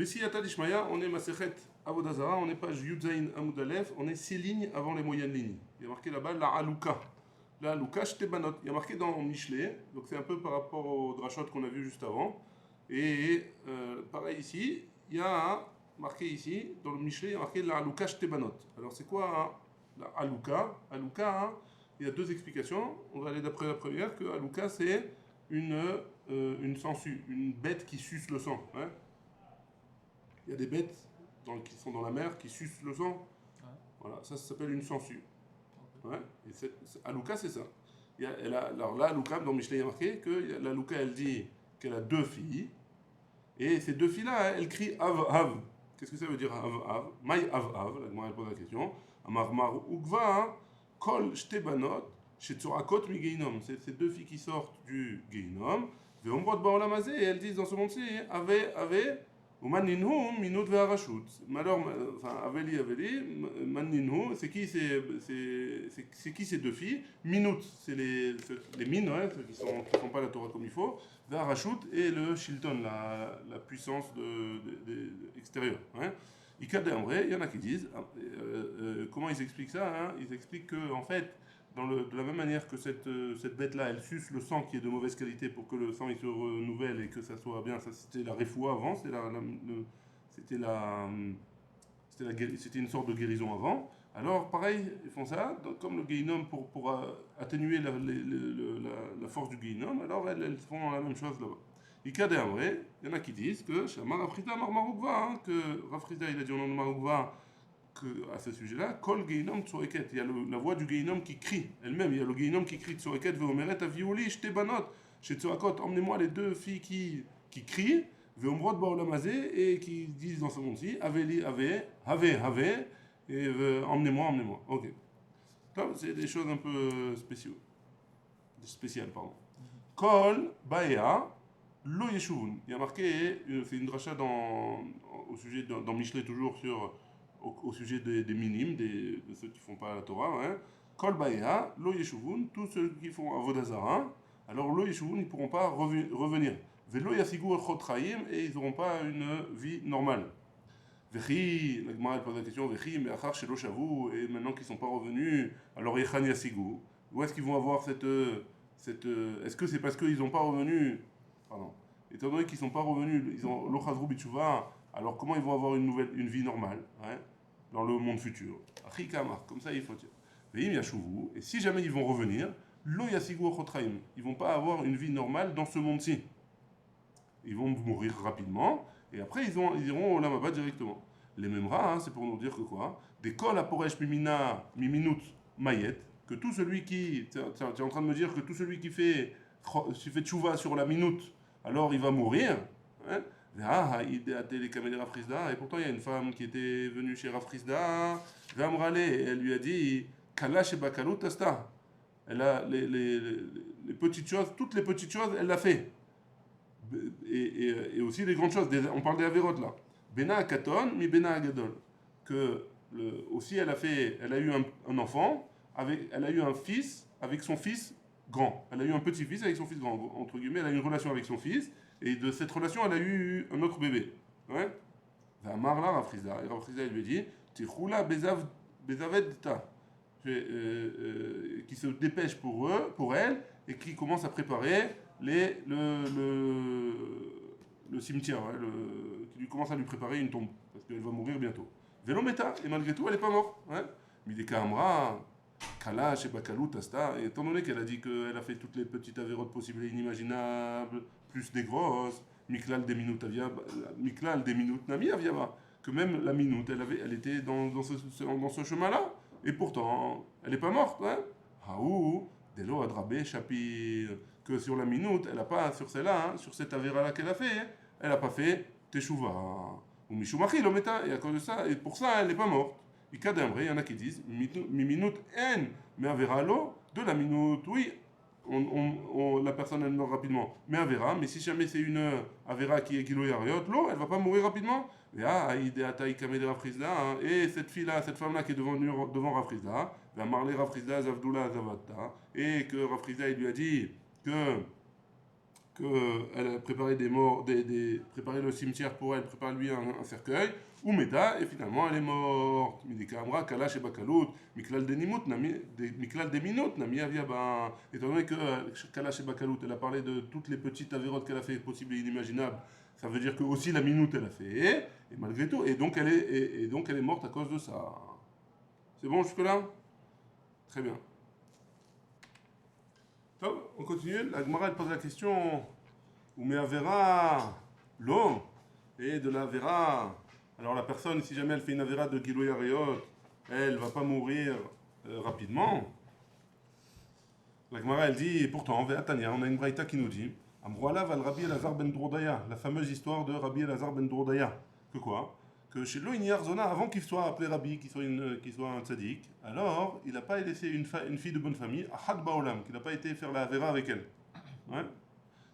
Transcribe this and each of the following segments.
Bessiyata d'Ishmaïa, on est Masechet Avodazara, on est page Yudzaïn Amoud Aleph, on est 6 lignes avant les moyennes lignes. Il y a marqué là-bas la Alouka. La Alouka Shtebanot. Il y a marqué dans Michelet, donc c'est un peu par rapport au drachot qu'on a vu juste avant. Et pareil ici, il y a marqué ici, dans le Michelet, il y a marqué la Alouka Shtebanot. Alors c'est quoi la Alouka? Alouka, il y a deux explications. On va aller d'après la première, que Alouka c'est une sangsue, une bête qui suce le sang. Hein. Il y a des bêtes qui sont dans la mer qui sucent le sang. Ouais. Voilà, ça s'appelle une sangsue. Okay. Ouais. Et Alouka, c'est ça. Alors là, Alouka, dans Michelet, il y a marqué que l'Alouka, elle dit qu'elle a 2 filles. Et ces 2 filles-là, elles crient Av Av. Qu'est-ce que ça veut dire Av Av? Maï Av Av, là, elle pose la question. Amar Mar Ugva, Kol Shtebanot, Shetzurakot Mi Geinom. C'est ces 2 filles qui sortent du Geinom. Veombrot Baolamazé, et elles disent dans ce monde-ci Ave. Ou Maninhu, Minut Ve'arashut. Malheur, enfin, Aveli, Maninhu, c'est qui ces 2 filles? Minut, c'est les mines, ouais, ceux qui font pas la Torah comme il faut. Ve'arashut et le Shilton, la puissance extérieure. Hein. En vrai, il y en a qui disent, comment ils expliquent ça hein. Ils expliquent que, en fait, de la même manière que cette bête-là, elle suce le sang qui est de mauvaise qualité pour que le sang il se renouvelle et que ça soit bien, ça c'était la refoua avant, c'était une sorte de guérison avant. Alors pareil, ils font ça, comme le Geinom pour atténuer la force du Geinom, alors elles font la même chose là-bas. Il y en a qui disent que Shamar Rafrida Marmaroukva, que Rafrida il a dit au nom de Maroukva, à ce sujet-là, Kol Geinom Tsoreket. Il y a la voix du Geinom qui crie, elle-même, il y a le Geinom qui crie Tsoreket, Veomeret Avioli, Shtebanot, chez Tsorakot, emmenez-moi les 2 filles qui crient, Veomrot Baolamazé, et qui disent dans ce monde-ci, Aveli, Have, et emmenez-moi. Ok. Donc, c'est des choses un peu spéciales, pardon. Kol Baea, Lo Yeshuvun. Il y a marqué, c'est une dracha au sujet, dans Michelet toujours sur. Au sujet des minimes, de ceux qui ne font pas la Torah, hein. Kol Baïa, Lo Yeshuvun, tous ceux qui font Avodazara, alors Lo Yeshuvun, ils ne pourront pas revenir. Velo Yasigou Chotraim, et ils n'auront pas une vie normale. Vechi, la Gemara pose la question, Vechi, mais Achar Shelo Shavu, et maintenant qu'ils ne sont pas revenus, alors Yechan Yasigou. Où est-ce qu'ils vont avoir est-ce que c'est parce qu'ils n'ont pas revenu, pardon, étant donné qu'ils ne sont pas revenus, ils ont l'Ochazrou Bichouva, alors comment ils vont avoir une vie normale hein, dans le monde futur? Achikamar, comme ça il faut dire. Veim Yashuvu, et si jamais ils vont revenir, Lo Yasigu Chotraim, ils vont pas avoir une vie normale dans ce monde-ci. Ils vont mourir rapidement, et après ils iront au Lamaba directement. Les mêmes rats, hein, c'est pour nous dire que quoi? Des kol aporesh miminut mayet, que tout celui qui. Tu es en train de me dire que tout celui qui fait tchouva sur la minute, alors il va mourir. Hein? Et pourtant il y a une femme qui était venue chez Rafrizda, elle lui a dit Kalash et Bakalut Asta. Elle a les petites choses, toutes les petites choses, elle l'a fait. Et aussi les grandes choses, on parle des Averot là. Bena Katon, mi Bena Agadol. Que aussi elle a eu un enfant, elle a eu un fils avec son fils grand. Elle a eu un petit-fils avec son fils grand, entre guillemets, elle a eu une relation avec son fils. Et de cette relation, elle a eu un autre bébé. Ouais. Marla Rafrizda. Et Rafrizda, il lui dit Tichoula Bezavedta. Qui se dépêche pour elle, et qui commence à préparer le cimetière. Hein, qui lui commence à lui préparer une tombe. Parce qu'elle va mourir bientôt. Velometa. Et malgré tout, elle n'est pas morte. Hein. Mideka Amra. Kalash et Bakalut Asta, et étant donné qu'elle a dit qu'elle a fait toutes les petites avérotes possibles et inimaginables, plus des grosses, Miklal des minutes Nami Aviava, que même la minute, elle était dans ce chemin-là, et pourtant, elle n'est pas morte, hein. Haou, Delo Adrabe Shapir, que sur la minute, elle n'a pas, sur celle-là, hein, sur cette avéra-là qu'elle a fait, elle n'a pas fait Teshuva, ou Mishumachi l'ometa, et à cause de ça, et pour ça, elle n'est pas morte. Il y en a qui disent minute N, mais un verra l'eau, de la minute, oui, la personne elle meurt rapidement. Mais un verra, mais si jamais c'est une avera qui est kilo yariot, l'eau, elle va pas mourir rapidement. Et cette fille-là, cette femme-là qui est devant Rafrizda, va marler Rafrizda, Zavdoula, Zavata, et que Rafrizda il lui a dit que qu'elle a préparé des morts, préparé le cimetière pour elle, préparé lui un cercueil, ou Meta, et finalement elle est morte. Midika Amra, Kalash et Bakalut, Miklal Deminot, Nami Avia, étant donné que Kalash et Bakalut, elle a parlé de toutes les petites avérotes qu'elle a fait, possibles et inimaginables, ça veut dire que aussi la minute elle a fait, et malgré tout, et donc elle est morte à cause de ça. C'est bon jusque-là? Très bien. Top, on continue. La Gemara elle pose la question ou mais Avera l'eau et de la Avera. Alors la personne, si jamais elle fait une Avera de Gilou Yareot, elle va pas mourir rapidement. La Gemara elle dit, et pourtant, Ve'atania, on a une braïta qui nous dit Amroala val Rabbi Elazar ben Dourdaya, la fameuse histoire de Rabbi Elazar ben Dourdaya. Que quoi? Que chez Loïniar Zona, avant qu'il soit appelé Rabbi, qu'il soit un tzaddik, alors il n'a pas laissé une fille de bonne famille, Ahad Baolam, qu'il n'a pas été faire la Avera avec elle. Ouais.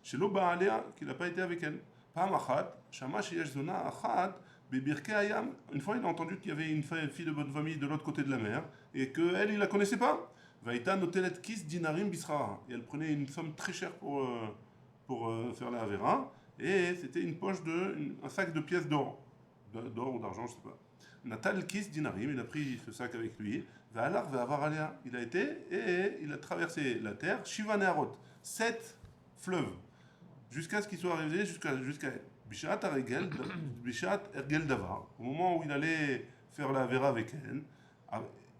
Chez Loba Alea, qu'il n'a pas été avec elle. Pam Achat, Shama Sheyesh Zona Achat, Bebirke Ayam. Une fois, il a entendu qu'il y avait une fille de bonne famille de l'autre côté de la mer, et qu'elle, il la connaissait pas. Vaïta Notelet Kis Dinarim Bisrara. Et elle prenait une somme très chère pour faire la Avera, et c'était une poche un sac de pièces d'or. D'or ou d'argent, je sais pas. Natal Kis Dinarim, il a pris ce sac avec lui. Valar Vavar Alea. Il a été, et il a traversé la terre, Shiva Neharot. 7 fleuves. Jusqu'à ce qu'il soit arrivé jusqu'à Bishat Ergel Davar, au moment où il allait faire la Avera avec elle,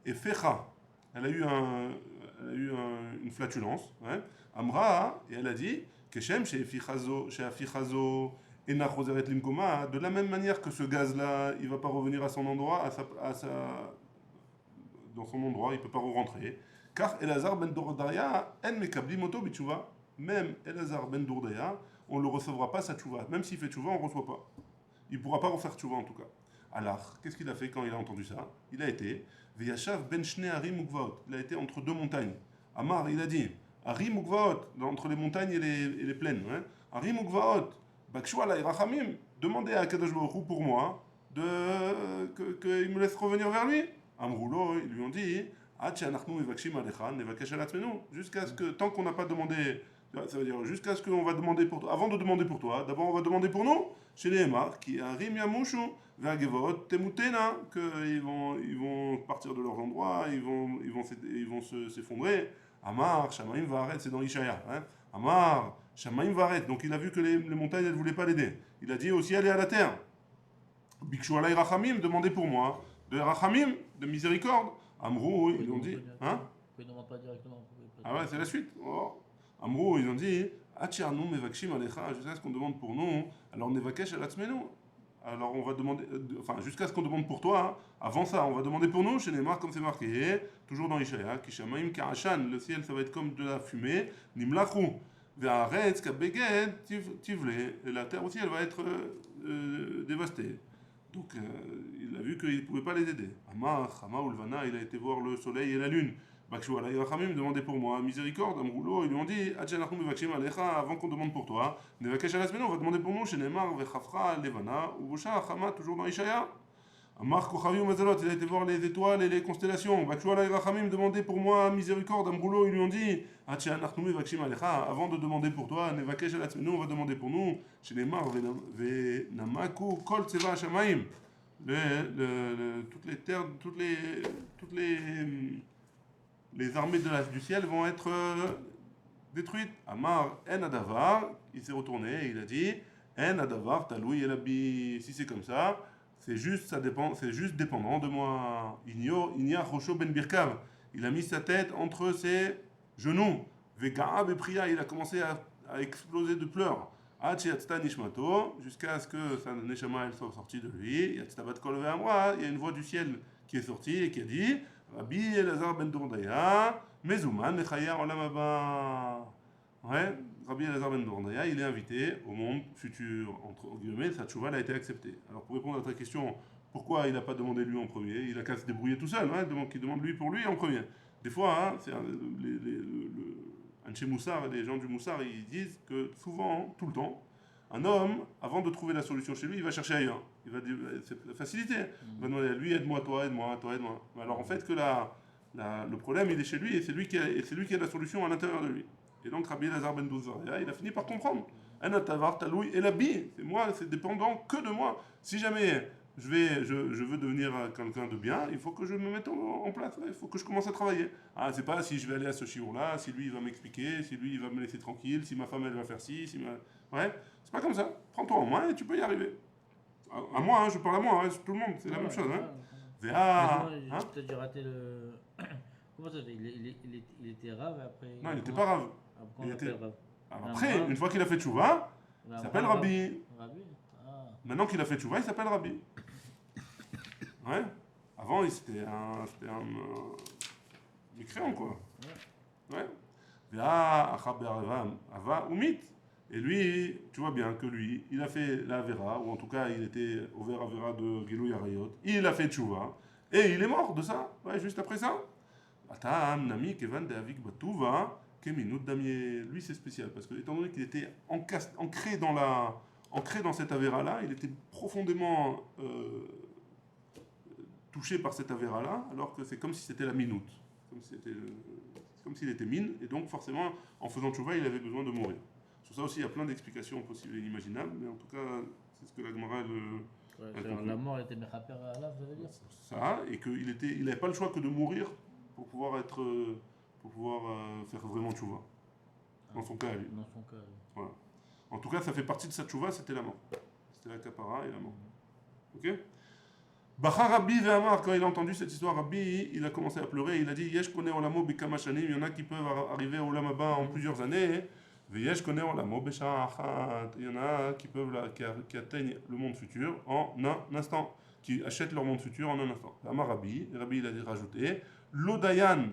et Fecha, elle a eu une flatulence, ouais. Amra, et elle a dit, Keshem chez Afichazo, Ena Choseret Limkoma, de la même manière que ce gaz-là, il ne va pas revenir à son endroit, dans son endroit, il ne peut pas rentrer, car Elazar ben Dourdaya, En Mekabli Moto Bichuva, même Elazar ben Dourdaya, on ne le recevra pas sa tchouva. Même s'il fait tchouva, on ne reçoit pas. Il ne pourra pas refaire tchouva en tout cas. Alors, qu'est-ce qu'il a fait quand il a entendu ça? Il a été Veyashav ben Shne Harim Ukvaot. Il a été entre deux montagnes. Amar, il a dit Harim Ukvaot, entre les montagnes et les plaines. Hein? Harim Ukvaot, Bakshua la Irachamim, demandez à Kadosh Baruch Hu pour moi qu'il me laisse revenir vers lui. Amroulo, ils lui ont dit jusqu'à ce que, tant qu'on n'a pas demandé. Ça veut dire jusqu'à ce qu'on va demander pour toi. Avant de demander pour toi, d'abord on va demander pour nous. Chez les Emar, qui a Rim Yamushu, Vergevot, Temutena, qu'ils vont partir de leurs endroits, ils vont s'effondrer. Amar, Shamaim Varet, c'est dans Ishaya. Hein? Amar, Shamaim Varet. Donc il a vu que les montagnes, elles ne voulaient pas l'aider. Il a dit aussi aller à la terre. Bikshu alay Rachamim, demandez pour moi. De Rachamim, de miséricorde. Amrou, ils ont dit. Hein? Ils ne demandent pas directement. Ah ouais, c'est la suite. Oh. Amrou, ils ont dit Acharnu mevakshim alecha, jusqu'à ce qu'on demande pour nous, alors nevakesh alatzmenu. Alors on va demander, jusqu'à ce qu'on demande pour toi, avant ça, on va demander pour nous, chez Neymar, comme c'est marqué, toujours dans Ishaya, Kishamaim Karashan, le ciel ça va être comme de la fumée, Nimlachu, Ve'aretz Kabeged Tivle, et la terre aussi elle va être dévastée. Donc il a vu qu'il ne pouvait pas les aider. Amar, Hama Ulvana, il a été voir le soleil et la lune. Bakshu alayhi rachamim, demandez pour moi miséricorde, Amroulo, ils lui ont dit Adjanachum mevakshim alecha, avant qu'on demande pour toi, Nevakesh alasmenu, on va demander pour nous, chez Neymar, Vechafra, Levana, Ubusha, Chama, toujours dans Ishaya. Amar Kochavi Mazalot, il a été voir les étoiles et les constellations. Bakshu alayhi rachamim, demandez pour moi miséricorde, Amroulo, ils lui ont dit Adjanachum mevakshim alecha, avant de demander pour toi, Nevakesh alasmenu, on va demander pour nous, chez Neymar, Venamaku, Kol Tseva Shamaim. Toutes les terres, toutes les armées du ciel vont être détruites. Amar en adavar, il s'est retourné et il a dit en adavar taloui elabi. Si c'est comme ça, c'est juste dépendant de moi. Inia Rosho ben Birkav. Il a mis sa tête entre ses genoux. Vega'a bepria, il a commencé à exploser de pleurs. Yatzta nishmato, jusqu'à ce que sa neshama elle soit sortie de lui. Yatztabat kol ve'amra, il y a une voix du ciel qui est sortie et qui a dit Rabbi Elazar ben Dourdaya, Mezouman, Mechaya Olam Haba. Ouais, Rabbi Elazar ben Dourdaya, il est invité au monde futur. Entre guillemets, sa tchouva a été acceptée. Alors pour répondre à ta question, pourquoi il n'a pas demandé lui en premier? Il a qu'à se débrouiller tout seul, hein, donc il demande lui pour lui en premier. Des fois, hein, Anche Moussar, les gens du Moussar, ils disent que souvent, tout le temps, un homme, avant de trouver la solution chez lui, il va chercher ailleurs. Il va dire, c'est la facilité. Il va demander à lui, aide-moi, toi, aide-moi, toi, aide-moi. Alors en fait, que le problème, il est chez lui et c'est lui qui a la solution à l'intérieur de lui. Et donc Rabbi Elazar ben Dozaria, il a fini par comprendre. Ana tavar taloui et l'habit, c'est moi, c'est dépendant que de moi. Si jamais je veux devenir quelqu'un de bien, il faut que je me mette en place, il faut que je commence à travailler. Ah, c'est pas si je vais aller à ce shiur-là, si lui il va m'expliquer, si lui il va me laisser tranquille, si ma femme elle va faire ci, si ma... Ouais, c'est pas comme ça. Prends-toi en main et tu peux y arriver. À moi, hein, je parle à moi, hein, tout le monde, c'est la même chose. Hein. Excuse-moi, Hein. j'ai raté le. Comment ça se fait il était rave après. Non, il n'était pas rave. Après, Il on était... l'appelle rave. Alors après, une fois qu'il a fait tchouva, il s'appelle Rabbi. Rabbi. Ah. Maintenant qu'il a fait tchouva, il s'appelle Rabbi. Ouais. Avant, c'était un mécréant, quoi. Ouais. Ava umit. Et lui, tu vois bien que lui, il a fait la Avera, ou en tout cas, il était au vers Avera de Gilou Yarayot. Il a fait tchouva, et il est mort de ça, ouais, juste après ça. Atam, Nami, Kevan, Deavik, Batouva, Keminut, Damier. Lui, c'est spécial, parce que, étant donné qu'il était ancré dans cette Avera-là, il était profondément touché par cette Avera-là, alors que c'est comme si c'était la minute. Comme s'il était mine, et donc forcément, en faisant tchouva, il avait besoin de mourir. Sur ça aussi, il y a plein d'explications possibles et inimaginables, mais en tout cas, c'est ce que la Gemara la mort était mechaper à là, vous allez dire ça, et qu'il n'avait pas le choix que de mourir pour pouvoir faire vraiment tchouva. Dans son cas, lui. Dans son cas. Voilà. En tout cas, ça fait partie de sa tchouva, c'était la mort. C'était la kapara et la mort. Ok. Bacha Rabbi Ve'amar, quand il a entendu cette histoire, Rabbi, il a commencé à pleurer, il a dit Yesh connaît olamo bikama shanim, il y en a qui peuvent arriver au Lamaba en plusieurs années. Veyesh connaît olamo besha'achat, il y en a qui peuvent qui atteignent le monde futur en un instant, qui achètent leur monde futur en un instant. Amar Rabbi, Rabbi il a rajouté L'Odayan,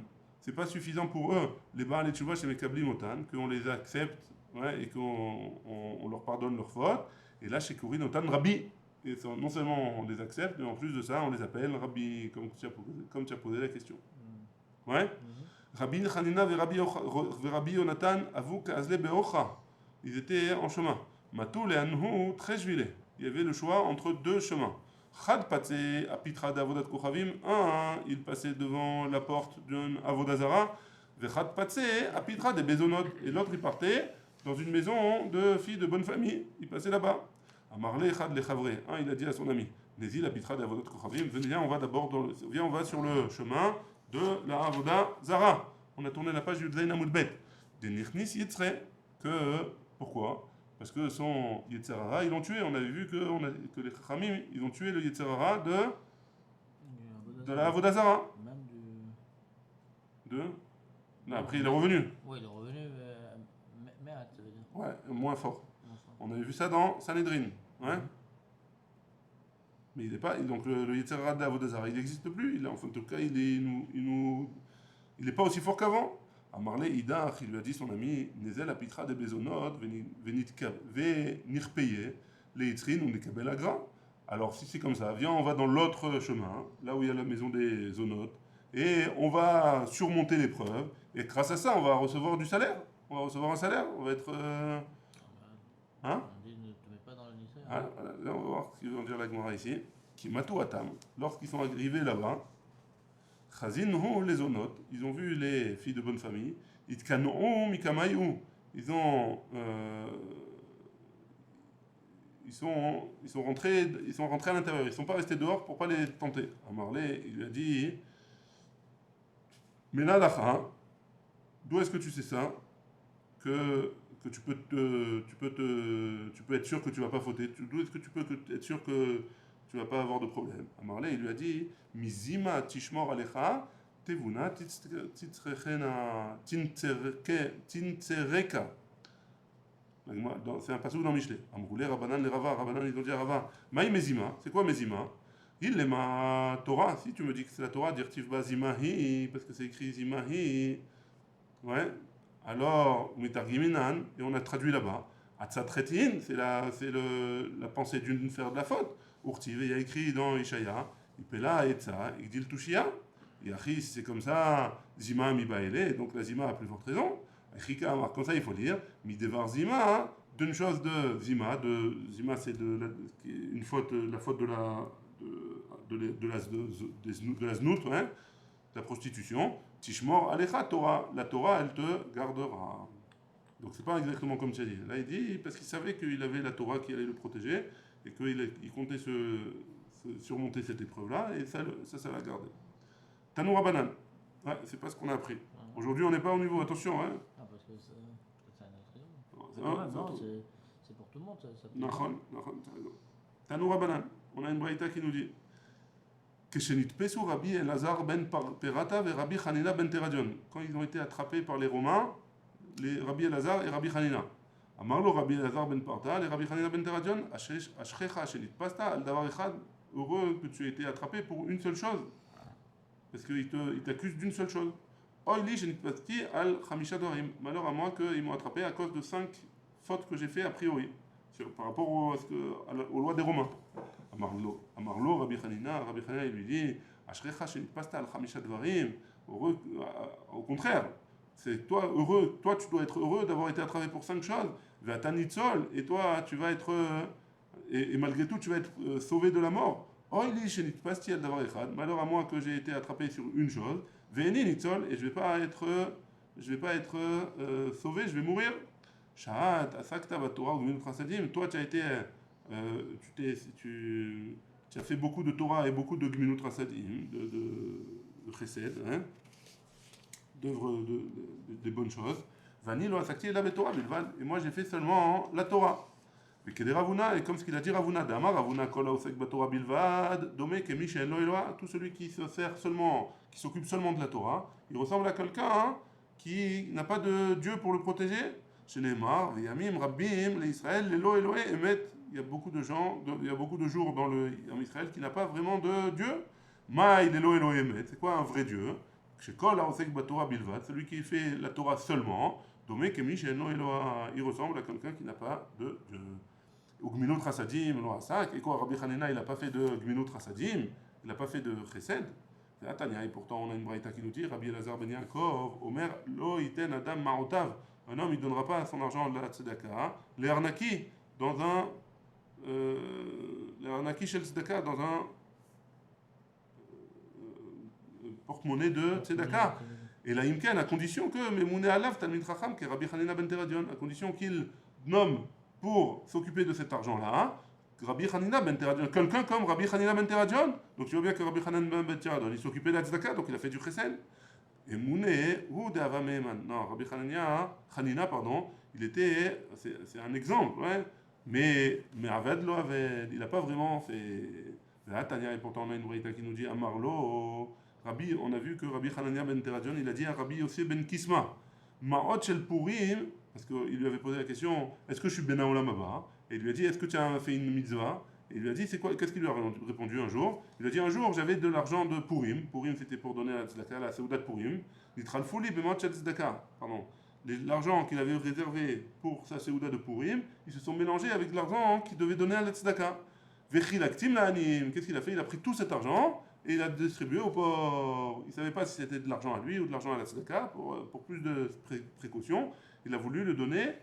c'est pas suffisant pour eux, les Baal et Tchouva chez Mekabli Motan, qu'on les accepte ouais, et qu'on leur pardonne leurs fautes. Et là, chez Kourin Otan, Rabbi. Et non seulement on les accepte, mais en plus de ça, on les appelle Rabbi, comme tu as posé la question. Ouais. Rabbi Chanina et Rabbi Yonatan avou kazle beocha. Ils étaient en chemin. Matou le anhu très juilé. Il y avait le choix entre deux chemins. Chad patsé apitra d'avodat kochavim. Un, il passait devant la porte d'un avodazara. Vechad patsé apitra des bezonot. Et l'autre, il partait dans une maison de filles de bonne famille. Il passait là-bas. Amarle Chad le Chavre, il a dit à son ami, Nézi la pitra de Avodot Kochavim, viens, on va sur le chemin de la Avoda Zara. On a tourné la page du Zayn Amoudbet. Des Nirnis Yitzre, pourquoi? Parce que son Yetzerara, ils l'ont tué. On avait vu que les Chachamim, ils ont tué le Yetzerara de la Avoda Zara. Non, après il est revenu. Oui, il est revenu, mais ça veut dire. Ouais, moins fort. On avait vu ça dans Sanhedrin. Ouais. Mais il n'est pas. Donc le Yetzirah d'Avodazara, il n'existe plus. En tout cas, il n'est pas aussi fort qu'avant. Amarle Idach, il lui a dit son ami, Nezel apitra de Bezonot, venirpeye, les Yitzrin ou Nekabel Agra. Alors si c'est comme ça, viens, on va dans l'autre chemin, là où il y a la maison des Zonotes, et on va surmonter l'épreuve, et grâce à ça, on va recevoir du salaire. On va recevoir un salaire, on va être. Hein? Ne te mets pas dans le lycée. Ah, voilà. Là, on va voir ce qu'ils vont dire la Gemara ici. Qui matou atam, lorsqu'ils sont arrivés là-bas, chazin les onotes, ils ont vu les filles de bonne famille, itkanou mikamayu, ils sont rentrés à l'intérieur, ils ne sont pas restés dehors pour pas les tenter. Amarlé, il lui a dit, Menadacha, d'où est-ce que tu sais ça que tu peux être sûr que tu vas pas fauter. D'où est-ce que tu peux être sûr que tu vas pas avoir de problème? Amarle, il lui a dit Mizima tishmor alecha tevuna tintzereka. C'est un passage dans Michelet. Amroulé Rabbanan le Rava. Rabbanan ils ont dit à Rava Maï Mezima. C'est quoi Mezima? Il est ma Torah. Si tu me dis que c'est la Torah, dire Tivba Zimahi, parce que c'est écrit Zimahi. Ouais. Alors, Mitargiminan, et on a traduit là-bas. Atzatretin, c'est la pensée d'une faire de la faute. Urtiv, il y a écrit dans Ishaya, Ipela Etza, Igdil Tushia. Et Achis, c'est comme ça, Zima Mibaele, donc la Zima a plus forte raison. Achika, comme ça il faut dire, Midevar Zima, d'une chose de Zima, c'est une faute, la faute de la znout, la prostitution. Tishmor Alecha Torah, la Torah elle te gardera. Donc c'est pas exactement comme tu as dit. Là il dit parce qu'il savait qu'il avait la Torah qui allait le protéger et qu'il comptait surmonter cette épreuve-là et ça l'a gardé. Tanoura banane. Ouais, c'est pas ce qu'on a appris. Aujourd'hui on n'est pas au niveau, attention. Hein. Ah, parce que c'est un autre raison. C'est Quand même, non, c'est pour tout le monde. Ça Nachon, t'as raison. Tanoura banane. On a une braïta qui nous dit כשנתפסו רבי אלעזר ben Perata et Rabbi Hanina ben Teradion. Quand ils ont été attrapés par les Romains, les Rabbi Elazar et Rabbi Hanina. אמר לו רבי אלעזר ben Parta et Rabbi Hanina ben Teradion, אשריך שנתפסת על דבר אחד, heureux que tu aies été attrapé pour une seule chose. Parce qu'il t'accuse d'une seule chose. Oy li שנתפסתי על 5 דברים. Malheur à moi qu'ils m'ont attrapé à cause de 5 fautes que j'ai fait a priori, par rapport aux lois des Romains. Amarlo, Rabbi Hanina, il lui dit Ashrecha shenitpasta al chamisha dvarim. Heureux, au contraire, c'est toi heureux, toi tu dois être heureux d'avoir été attrapé pour 5 choses. Ve'atanitzol, et toi tu vas être, et malgré tout tu vas être sauvé de la mort. Oili shenitpasti al davar echad. Malheur à moi que j'ai été attrapé sur une chose. Ve'eni nitzol, et je vais pas être sauvé, je vais mourir. Shahat, asakta batorah ou trasadim. Toi tu as été tu as fait beaucoup de Torah et beaucoup de Gminut Rasadim, de Chesed, hein, d'œuvres des bonnes choses. Vani lo asakti la Torah bilvad, et moi j'ai fait seulement la Torah. Et que des Ravuna, et comme ce qu'il a dit Ravuna, Damar Ravuna kol haosek batorah bilvad, domé kemi she'en lo Eloah, tout celui qui s'occupe seulement de la Torah, il ressemble à quelqu'un qui n'a pas de Dieu pour le protéger. Chez Neymar, Yamim, Rabbim, les Israël, les Lo Eloé, Emet. Il y a beaucoup de gens, il y a beaucoup de jours en Israël qui n'a pas vraiment de Dieu. Maï, les Lo Eloé, Emet. C'est quoi un vrai Dieu? Chez Kol, Haosek Batorah Bilvad, celui qui fait la Torah seulement. Domé, Kemi, chez No Eloah. Il ressemble à quelqu'un qui n'a pas de Dieu. Ou Gminut Rasadim, Lo Hasak. Et quoi, Rabbi Hanina, il n'a pas fait de Gminut Rasadim, il n'a pas fait de Chesed. Et pourtant, on a une braïta qui nous dit Rabbi Elazar ben Yaakov, Omer, Lo Iten Adam Maotav. Un homme, il ne donnera pas son argent de la tzedaka. Les arnaki, dans un. Les arnaki chez le tzedaka, dans un porte-monnaie de tzedaka. Et la imken, à condition que Memouné Alav, Talmid Chacham, qui est Rabbi Hanina ben Teradion, à condition qu'il nomme pour s'occuper de cet argent-là, Rabbi Hanina ben Teradion, quelqu'un comme Rabbi Hanina ben Teradion. Donc tu vois bien que Rabbi Hanina ben Teradion, il s'occupait de la tzedaka, donc il a fait du chesed. Et Mouné, ou d'Ava Meheman. Non, Rabbi Hanina, pardon, c'est un exemple, ouais. Mais Aved lo Aved, il n'a pas vraiment fait. Et pourtant on a une braïta qui nous dit Amarlo, Rabbi, on a vu que Rabbi Hanania ben Teradion, il a dit à Rabbi Yossi ben Kisma, Ma'ot shel Purim, parce qu'il lui avait posé la question, est-ce que je suis ben Haolam Haba? Et il lui a dit, est-ce que tu as fait une mitzvah? Et il lui a dit, c'est quoi? Qu'est-ce qu'il lui a répondu un jour? Il lui a dit, un jour, j'avais de l'argent de Purim. Purim, c'était pour donner à la tzedaka, la Seudat Purim. Nitralfouli bemot shel tzedaka. Pardon. L'argent qu'il avait réservé pour sa Seudat de Purim, ils se sont mélangés avec l'argent qu'il devait donner à la tzedaka. Vechilaktim la'anim. Qu'est-ce qu'il a fait? Il a pris tout cet argent et il l'a distribué aux pauvres. Il ne savait pas si c'était de l'argent à lui ou de l'argent à la tzedaka. Pour plus de précaution, il a voulu le donner.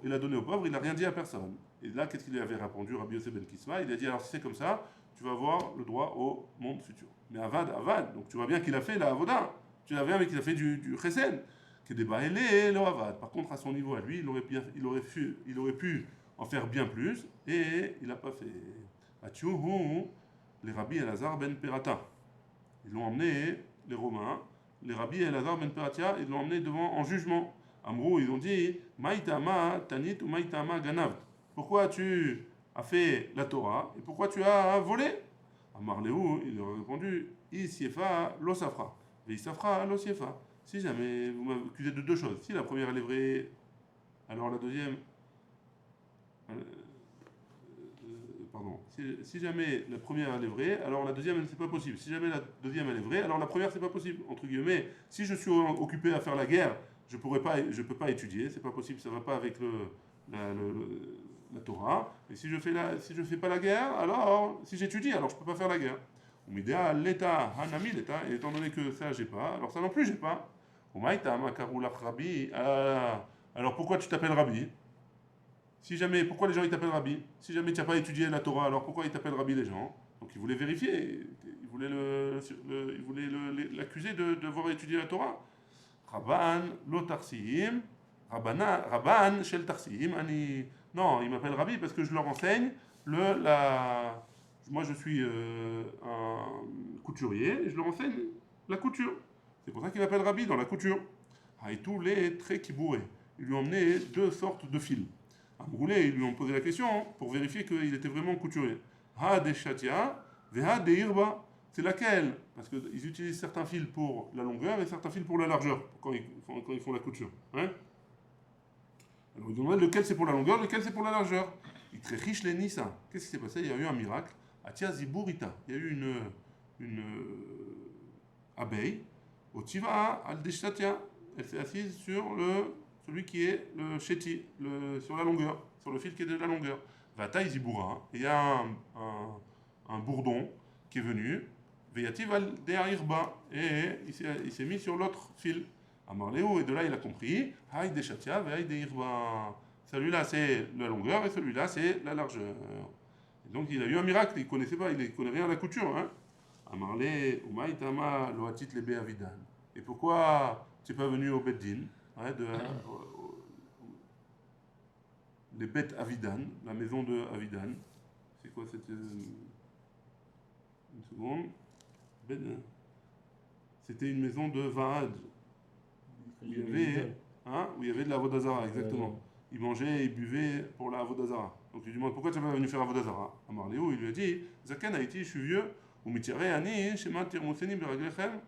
Il a donné aux pauvres, il n'a rien dit à personne. Et là, qu'est-ce qu'il lui avait répondu, Rabbi Yosef ben Kisma? Il a dit, alors si c'est comme ça, tu vas avoir le droit au monde futur. Mais Avad, donc tu vois bien qu'il a fait la Avoda. Tu vois bien qu'il a fait du Chesed. Que des Baélé, le Avad. Par contre, à son niveau à lui, il aurait pu en faire bien plus, et il n'a pas fait. Atchouhou, les Rabbi Elazar ben Perata. Ils l'ont emmené, les Romains, les Rabbi Elazar ben Peratia, ils l'ont emmené devant en jugement. Amrou, ils ont dit Maïtama Tanit ou Maïtama Ganavt. Pourquoi tu as fait la Torah et pourquoi tu as volé? Amarléou, il leur a répondu Isiefa lo safra, Veisafra lo siefa. Si jamais vous m'accusez de deux choses, si la première elle est vraie, alors la deuxième. Pardon. Si jamais la première elle est vraie, alors la deuxième c'est pas possible. Si jamais la deuxième elle est vraie, alors la première c'est pas possible. Entre guillemets, si je suis occupé à faire la guerre, je peux pas étudier, c'est pas possible, ça va pas avec la Torah. Et si je fais pas la guerre, alors si j'étudie, alors je peux pas faire la guerre. Umidea l'état, hanami l'état, et étant donné que ça j'ai pas, alors ça non plus j'ai pas. Umaïta makarulach rabbi. Alors pourquoi tu t'appelles rabbi? Pourquoi les gens ils t'appellent rabbi? Si jamais tu n'as pas étudié la Torah, alors pourquoi ils t'appellent rabbi les gens? Donc ils voulaient vérifier, ils voulaient l'accuser d'avoir étudié la Torah. Rabban, lotarsim, Rabban Shel Tarsim, non, il m'appelle Rabbi parce que je leur enseigne moi je suis un couturier et je leur enseigne la couture. C'est pour ça qu'il m'appelle Rabbi dans la couture. Et tous les traits qui bourraient. Ils lui ont emmené deux sortes de fils. Amroulé, ils lui ont posé la question pour vérifier qu'il était vraiment couturier. Ha de shatia, veha de irba. C'est laquelle? Parce qu'ils utilisent certains fils pour la longueur et certains fils pour la largeur quand ils font la couture. Hein, alors ils ont demandé lequel c'est pour la longueur, lequel c'est pour la largeur. Il très riche les Nissa. Qu'est-ce qui s'est passé? Il y a eu un miracle. Atia Ziburita. Il y a eu une abeille. Otiva al deshtatia. Elle s'est assise sur celui qui est le chéti, sur la longueur, sur le fil qui est de la longueur. Vata Izibura. Il y a un bourdon qui est venu. Veyativ al de'airba. Et il s'est mis sur l'autre fil. Amarléo, et de là il a compris. Haï deshatia, ve'aï de'irba. Celui-là c'est la longueur et celui-là c'est la largeur. Et donc il a eu un miracle, il ne connaissait pas, il ne connaît rien à la couture. Hein. Amarlé, Umaïtama, Loatit Lebe Avidan. Et pourquoi tu n'es pas venu au Beddin, hein, les bêtes Avidan, la maison de Avidan? C'est quoi cette. Une seconde. C'était une maison de Vaad. Où il y avait de la Vodazara, exactement. Il mangeait et il buvait pour la Vodazara. Donc il lui demande pourquoi tu n'es pas venu faire la Vodazara. Amarléo, il lui a dit Zaken Haïti, je suis vieux, ou Mitire Ani, Shema Tirmousseni Beraglechem,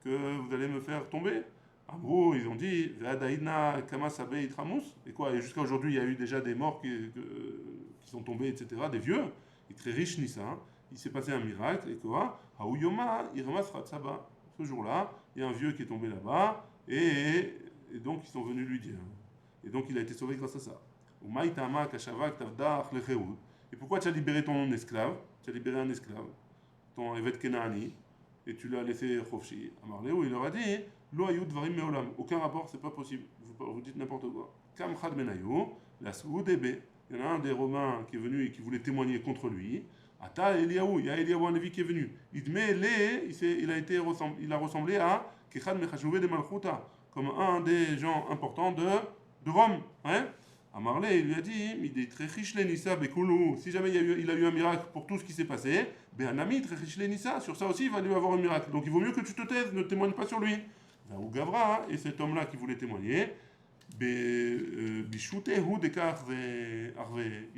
que vous allez me faire tomber. En gros, ils ont dit Ve'adaïna Kamasabe Itramus. Et quoi? Et jusqu'à aujourd'hui, il y a eu déjà des morts qui sont tombés, etc., des vieux. Et très riches, ni ça. Il s'est passé un miracle. Et quoi? Haouyoma Irmas Ratsaba. Ce jour-là, il y a un vieux qui est tombé là-bas. Et donc, ils sont venus lui dire. Et donc, il a été sauvé grâce à ça. Et pourquoi tu as libéré ton esclave? Tu as libéré un esclave, ton Evet Kenani, et tu l'as laissé Khofshi. Amarléo, il leur a dit Lo ayud varim meolam. Aucun rapport, c'est pas possible. Vous dites n'importe quoi. Kam Khad Menayo, la Soudebe. Il y en a un des Romains qui est venu et qui voulait témoigner contre lui. Ata Eliaou, il y a Eliaou un Lévi qui est venu. Il a ressemblé à Kechad Mechashouvé de Malchuta, comme un des gens importants de Rome. Hein? Amarlé, il lui a dit si jamais il a eu un miracle pour tout ce qui s'est passé, ben un ami très riche Nissa, sur ça aussi il va lui avoir un miracle. Donc il vaut mieux que tu te taises, ne témoigne pas sur lui. Ou Gavra, et cet homme-là qui voulait témoigner, il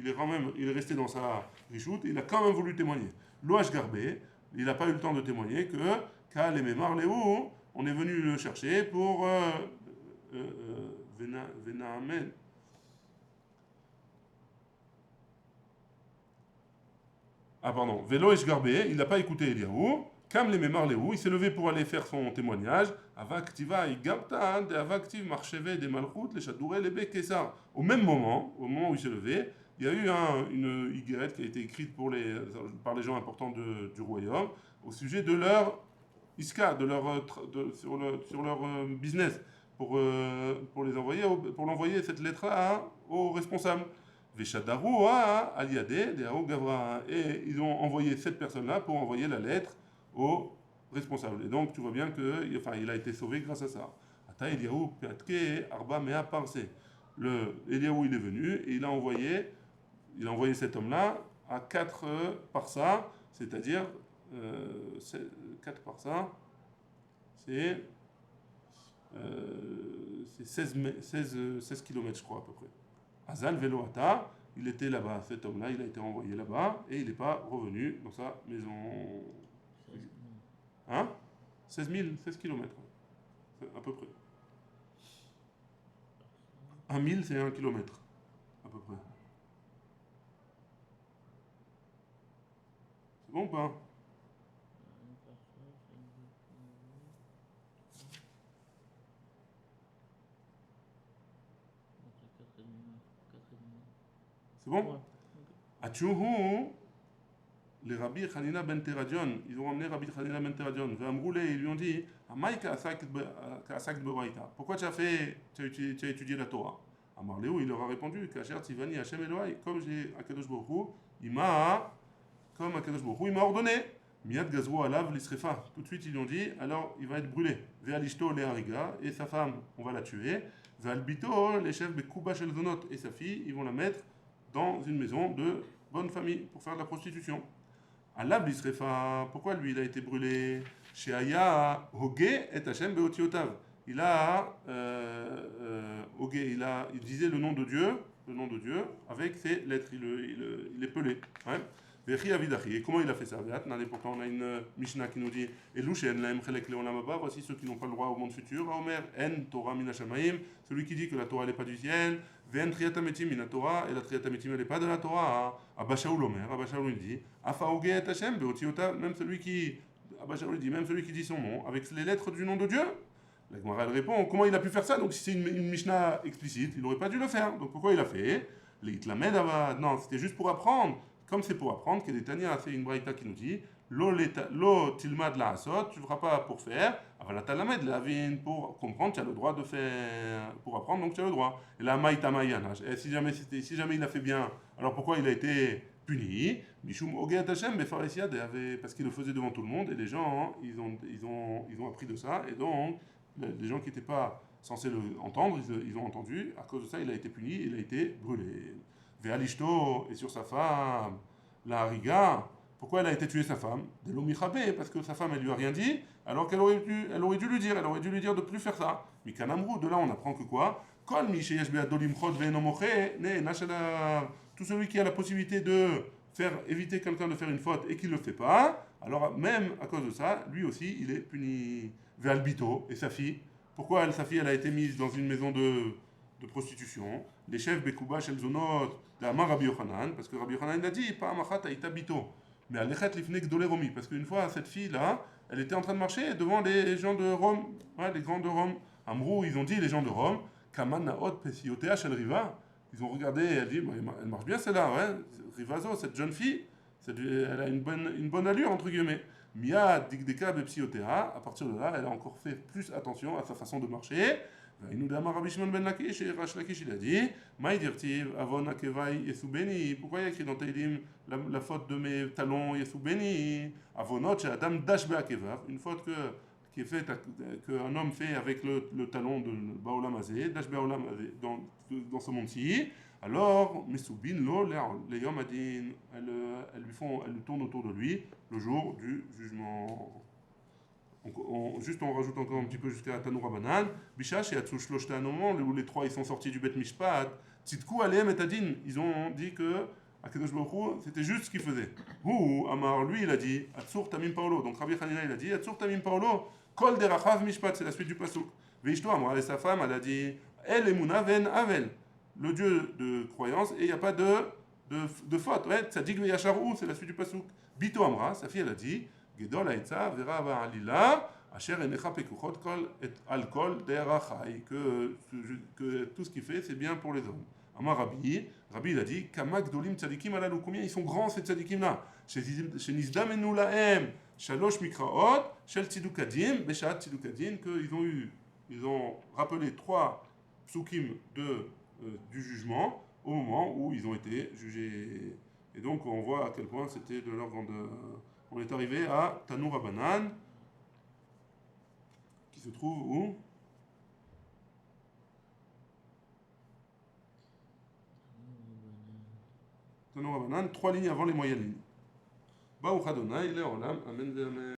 est resté dans sa richoute, il a quand même voulu témoigner. Loach Garbé, il n'a pas eu le temps de témoigner que Kal et Memar Léo, on est venu le chercher pour Venamen. Ah pardon, Vélo et Garbé, il n'a pas écouté Eliaou. Kam les Memar Léou, il s'est levé pour aller faire son témoignage. Avaktiva, il gabta, de Avaktiv, Marchevé, des Malchut, les Chadouré, les Bekessar. Au même moment, au moment où il s'est levé, il y a eu une higuerette qui a été écrite par les gens importants du royaume au sujet de leur iska, sur leur business, pour l'envoyer cette lettre-là aux responsables. Veshadaroua, Aliade, Deao Gavra. Et ils ont envoyé cette personne-là pour envoyer la lettre aux responsables. Et donc tu vois bien qu'il a été sauvé grâce à ça. Ata Eliaou Peatke Arba Mea Parse. Eliaou il est venu et il a envoyé cet homme-là à 4 parsa, c'est-à-dire 4 parsa, c'est 16 km je crois à peu près. Azal Veloata, il était là-bas, cet homme-là, il a été envoyé là-bas et il n'est pas revenu dans sa maison. Hein? 16 km, à peu près. 1 000, c'est 1 km, à peu près. C'est bon ou pas? C'est bon? Atchouhou, les Rabbi Khanina ben Teradion, ils ont ramené Rabbi Khanina ben Teradion. Ils lui ont dit pourquoi tu as étudié la Torah? Amarléou, il leur a répondu Kacher Tivani Hashem Elohai, comme Akadosh Baruch Hu, il m'a ordonné. Miad Gazro Alav l'Isrefa. Tout de suite, ils lui ont dit alors il va être brûlé. Ve'alishto le hariga, et sa femme, on va la tuer. Valbito, les chefs Bekouba Shel Zonot et sa fille, ils vont la mettre dans une maison de bonne famille pour faire de la prostitution. Allah Blisrefa, pourquoi lui il a été brûlé? Chez Aya, Hoge et Hachem Beotiotav. Il a, Hoge, il disait le nom de Dieu, avec ses lettres, il est pelé. Ouais. Et comment il a fait ça? Pourtant on a une Mishnah qui nous dit voici ceux qui n'ont pas le droit au monde futur. Omer, En Torah Mina Shamaim, celui qui dit que la Torah n'est pas du ciel. Ven Triatametim Mina Torah, et la Triatametim elle n'est pas de la Torah. Abba Shaul Omer, Abba Shaul dit Afa Hoge et Hashem Beotiota, même celui qui, Abba Shaul dit, même celui qui dit son nom avec les lettres du nom de Dieu. La Gemara elle répond comment il a pu faire ça? Donc si c'est une Mishnah explicite, il n'aurait pas dû le faire. Donc pourquoi il a fait? Non, c'était juste pour apprendre. Comme c'est pour apprendre, que Tania, c'est une braïta qui nous dit Lo tilmad la asot, tu ne feras pas pour faire, avala talamed la vin, pour comprendre, tu as le droit de faire, pour apprendre, donc tu as le droit. Et la maïta maïanash. Et si jamais il a fait bien, alors pourquoi il a été puni? Mishum oget Hashem befaresiad, parce qu'il le faisait devant tout le monde, et les gens, ils ont appris de ça, et donc, les gens qui n'étaient pas censés entendre, ils ont entendu, à cause de ça, il a été puni, il a été brûlé. Ve'alishto, et sur sa femme, la hariga, pourquoi elle a été tuée sa femme? De l'omichabé, parce que sa femme elle lui a rien dit, alors qu'elle aurait dû lui dire, de ne plus faire ça. Mikanamrou, de là on apprend que quoi? Kol mi sheyesh be'adolim chod ve'enomoche, ne nashela, tout celui qui a la possibilité de faire éviter quelqu'un de faire une faute et qui ne le fait pas, alors même à cause de ça, lui aussi il est puni. Ve'albito, et sa fille, pourquoi sa fille elle a été mise dans une maison de prostitution? Les chefs Bekouba Shel Zonot, d'Amar Rabbi Yochanan, parce que Rabbi Yochanan il a dit, pas Amachat Aïta Bito, mais Alechet Lifnek Doleromi, parce qu'une fois cette fille-là, elle était en train de marcher devant les gens de Rome, ouais, les grands de Rome. Amrou, ils ont dit, les gens de Rome, Kaman Naot Pesiotea Shel Riva, ils ont regardé, elle dit, elle marche bien celle-là, ouais, Rivazo, cette jeune fille, elle a une bonne allure, entre guillemets. Mia Digdeka Bepsiotea, à partir de là, elle a encore fait plus attention à sa façon de marcher. Il nous dit Rabbi Shimon ben Lakish, et Rash Lakish il a dit Maï dirtiv, avon akevai yesubeni. Pourquoi il y a écrit dans Teilim la faute de mes talons yesubeni? Avonot, c'est Adam dash be'akevav, une faute qui est faite, qu'un homme fait avec le talon de Baolam Azé, dash be'olam dans ce monde-ci. Alors, Mesubin lo l'ayom adin, elles lui tournent autour de lui le jour du jugement. Juste on rajoute encore un petit peu jusqu'à Tanoura Banan. Bishash et Atsu Shloshta à un moment où les trois ils sont sortis du Bet Mishpat. Tzidku Aleem et Adin. Ils ont dit que Akadosh Baruch Hu, c'était juste ce qu'il faisait. Amar, lui il a dit Atsur Tamim Paolo. Donc Rabbi Hanina il a dit Atsur Tamim Paolo. Kol Derachav Mishpat, c'est la suite du pasuk. Veishto Amar et sa femme elle a dit El Emuna Ven Avel. Le Dieu de croyance et il n'y a pas de faute. Ouais, Tzadik Veyasharu, c'est la suite du pasuk. Bito Amra, sa fille elle a dit Gedol Haïtza, Vera Alila, Asher Enecha Pekuchot Kol et Alkol Derachai, que tout ce qu'il fait, c'est bien pour les hommes. Amar Rabbi il a dit Kamak Dolim Tzadikim Alalu, combien ils sont grands ces Tzadikim là? Chez Nizdamenu Lahem, Shalosh Mikraot, Shel Tzidukadim, Beshat Tzidukadim, ils ont rappelé 3 psukim du jugement au moment où ils ont été jugés. Et donc on voit à quel point c'était de leur grandeur. On est arrivé à Tanoura Banan, qui se trouve où? Tanoura Banan, 3 lignes avant les moyennes lignes. Baruch Adonai, Leolam, Amen, Amen.